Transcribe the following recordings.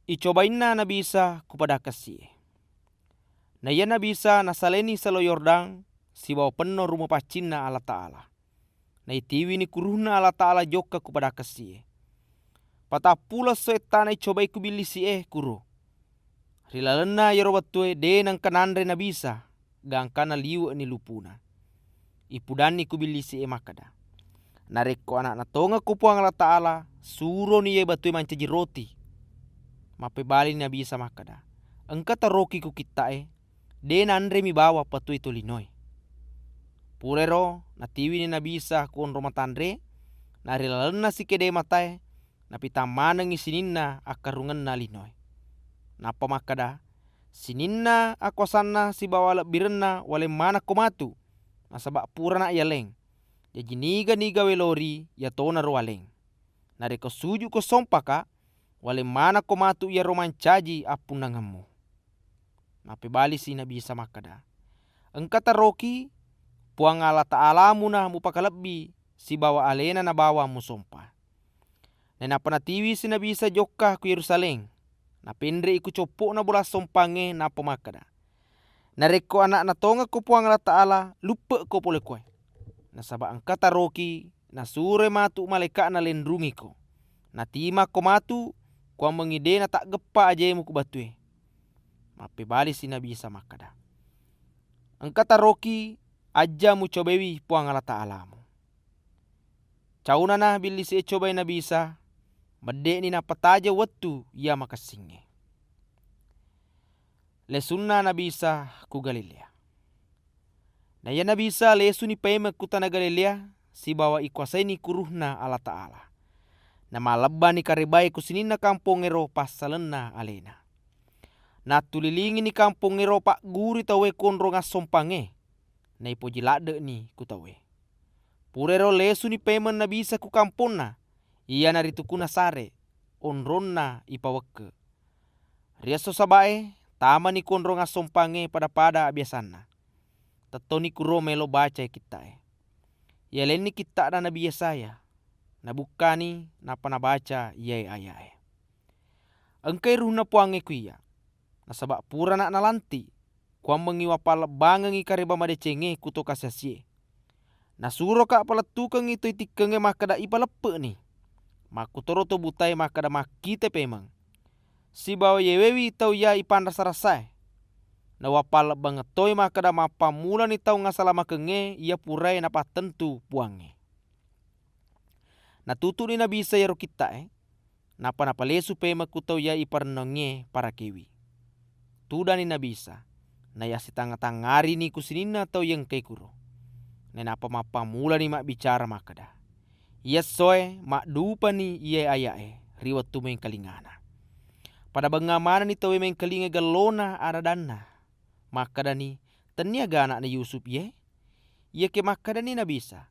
Icobain na Nabi Isa kepada kasih. Na iya Nabi Isa nasaleni salo Yordan si bawa penuh rumah pacinna Allah Ta'ala. Na itiwi ni kuruhna Allah Ta'ala joka kepada kasih. Patah pula setan icobai kubili si kuro. Rilalena yero batue de nang kanandre Nabi Isa gangkana liwa ni lupuna. Ipudani kubili si makada. Nareko anak na tonga kupuang Allah Ta'ala suro ni ye batue mancaji roti. Mape bali Nabi Isa makada. Engka taroki ku kita de nandre mi bawa patui tolinoi. Purero natiwi ni Nabi Isa kuon roma tandre narilalena si kede matae napita manangi sininna akarungan na linoi. Napa makada sininna akwasanna si bawa birenna wale mana komatu nasaba purana yaleng. Jadi niga welori ya tona roaleng. Nareko suju ko sompaka wale mana komatu ya romancaji apun nangamu. Nape bali si Nabi Isa makada. Engka taroki puang Allah Ta'ala muna mupakalebi si bawa alena na bawa musompa. Napa natiwi si Nabi Isa joka ku Yerusalem. Napendre iku copo na bola sompange napa makada. Nareko anak na tonga ko puang Allah Ta'ala lupa ko pole koe. Nasaba engka taroki na sure matu maleka na lendrungi ko. Natima ko matu ko mengide na tak gepa aja mu ku batue. Mape bali si Nabi Isa makada. Engka taroki aja mu cobewi puang Allah Ta'ala mu. Cauna na bili si cobai Nabi Isa mede ni na pataja wetu ia makasinge. Lesunna Nabi Isa ku Galilea. Na ya Nabi Isa lesu ni peme ku tanah Galilea si bawa ikuasai ni kuruhna Allah Ta'ala. Na malabba ni karibai ku sinina kampung ero pasalena alena. Na tulilingi ni kampung ero pak guri tawe konro ngasompange. Na ipo jilade ni ku tawe. Purero lesu ni peme Nabi Isa ku kampungna. Ia naritukuna sare. Onronna ipaweke. Riaso sabae tama ni konro ngasompange pada biasana. Tetoni kuro melo baca kita Yaleni kita na Nabi Yesaya. Nabukani napa nabaca iya ayae. Engkai ruhna puange kuia. Nasaba pura nak nalanti. Kuam mengiwa pala bangengi kareba madecenge kuto kasasie. Nasuro ka paletukeng itu itikenge makada ipalepe ni. Makutoro to butai makada makite pemang. Si bawa yewewi tau ya ipan rasa-rasai. Na wapal bangetoi makada mapamula ni tau ngasala makenge ia purai napa tentu puange. Na tutu ni Nabi Isa yaro kita napa lesu pema kutau ya iparnonge para kewi. Tuda ni Nabi Isa na ya sitanga-tangari ni kusinina tau yang kei kuro. Nenapa mapamula ni mak bicara makada. Ia soe mak dupa ni ia ayae riwat tu kalingana. Pada bengamana ni tau kalinga galona aradana. Makada ni teniaga anak ni Yusuf ye. Ia ke makada ni Nabi Isa.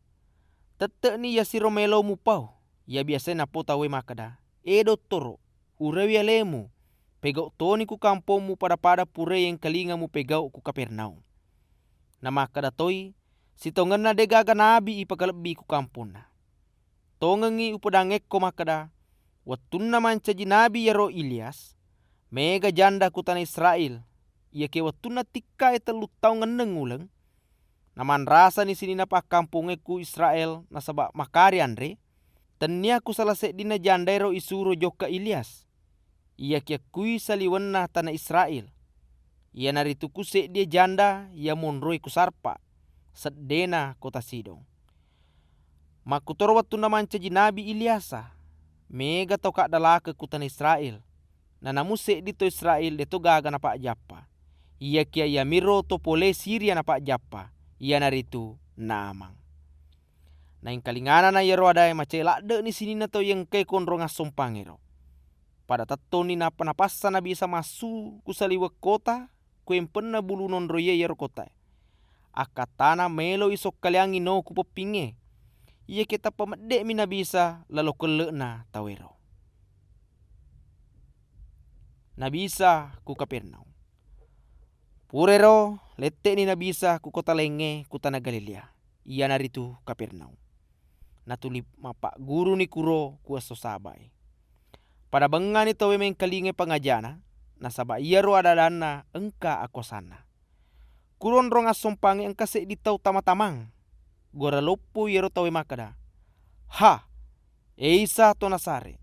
Tete ni ya si Romelo mupau. Ya biasa na po tawe makada. Doktoro, urewi alemu. Pegau toni ku kampungmu pada pure yang kalinga mu pegau ku Kapernaum. Na makada toi si tongen na degaga nabi ipakalebi ku kampungna. Tongengi upodangek ko makada. Watunna mancaji nabi yaro Ilyas. Mega janda ku tanah Israel. Ia ke watunna tika telu tau ngeneng uleng. Naman rasa ni sini napa kampungeku Israel nasaba makari andre. Tenia ku salasek dina jandairo isuro joka Ilyas. Ia kia kui saliwenna tanah Israel. Ia narituku sek dia janda ia monroi ku sarpa. Sedena kota Sidon. Makutoro watu namanca jinabi Ilyasa. Mega tau kak dalake ku tanah Israel. Na namu sek dito Israel deto gaga napa japa. Ia kia ia miro to pole Syria napa japa. Ia naritu namang. Na yang kalingana na yero adai macai lakde ni sini na tau yang kei konro ngasompangero. Pada tato ni napa napasa na bisa masu kusaliwa kota kuempen na bulu nondro ye yero kota. Akatana melo isok kaliangi no kupopinge. Ia kita pemedek mina bisa lalu kelek na tawero. Nabi Isa ku Kapernaum. Purero lete ni Nabi Isa ku kota lenge ku tanah Galilea. Ia naritu Kapernaum. Natuli mapak guru ni kuro kuaso sabai. Pada bengan ito meng kalinge pangajana, nasaba iya ro ada dana engka akosana. Kuron rong asompange engka se ditau tama-tamang. Gora lopo iya ro tawe makada. Ha, eisa to nasare.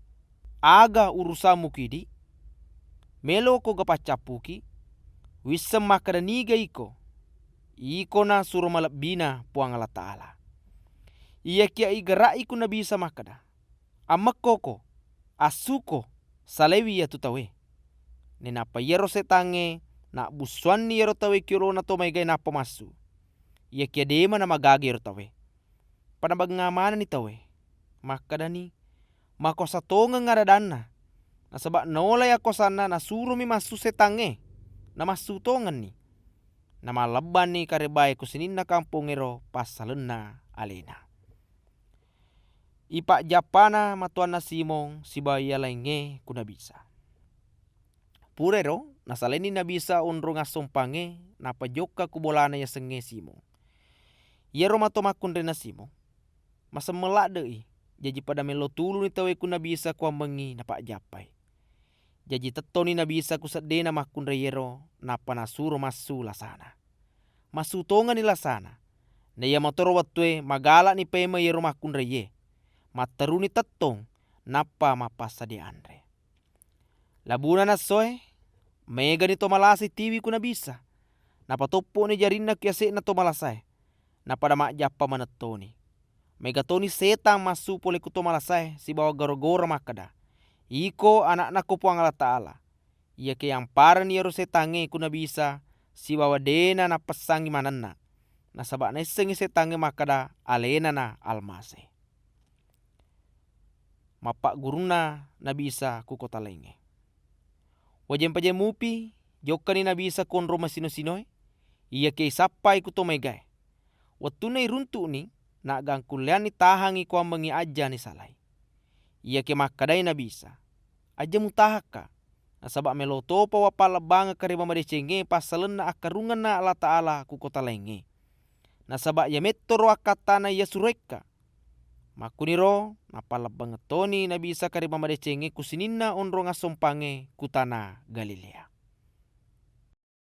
Aga urusamu kidi. Melo ko gapacapuki. Wisem makada niga iko. Iko na suruh malabina puang Allah Ta'ala. Iya kia igarai ku nabi sa makada. Amakoko, asuko, salewi ya tutawe. Nenapa yero setange, na busuan ni yero tawe kiro na to may gay napa masu. Iya kia dema na magagi yero tawe. Panabag ngamana ni tawe. Makada ni, makosatonga ngaradana. Nasaba naolay ako sana na suro mi masu setange. Na masutongan ni. Na malaban ni karebay kusinin na kampung ero pasalen na alena. Ipa Japana matuan na simong sibaya lainge kuna bisa. Purero nasaleni na bisa unro nga sompange napajoka kubolana ya senge simong. Yero matomakun rin na simong. Masamela dei. Jaji pada melotulu ni tawe kuna bisa kwa mengi na Pak Japay. Jaji teto ni na bisa kusadena makun reyero na panasuro masu lasana. Masu tonga ni lasana. Na iya motoro watwe magala ni pema yero makun reye. Mataruni tetong napa mapasa di andre. Labuna na soe. Mega ni to malasi tiwi kuna bisa. Napa topo ni jarina kiase na to malasay. Napada mak japa manetoni. Mega toni setang masu pole kuto malasay si bawa goro-goro makada. Iko anak nako puang Allah Ta'ala. Ia ke yang para ni yero setange kuna bisa si bawa dena na pesangi manana. Nasaba na isengi setange makada alena na almase. Mapak guruna na bisa ku kota lainge. Wajem pajem mupi jokani na bisa konro masino-sinoy. Ia ke sapai kuto megay. Watunay runtu ni na gangkulian ni tahangi kwa mengi aja ni salay. Ia ke makadai na bisa. Aja mutahaka. Nasaba meloto pa wapalabanga kariba madecenge pasalen na akarungan na Allah Ta'ala ku kota lainge. Nasaba ya metoro akatana ya sureka. Makuniro napalabangetoni na bisa kariba madecenge kusinina onro nga sompange kutana Galilea.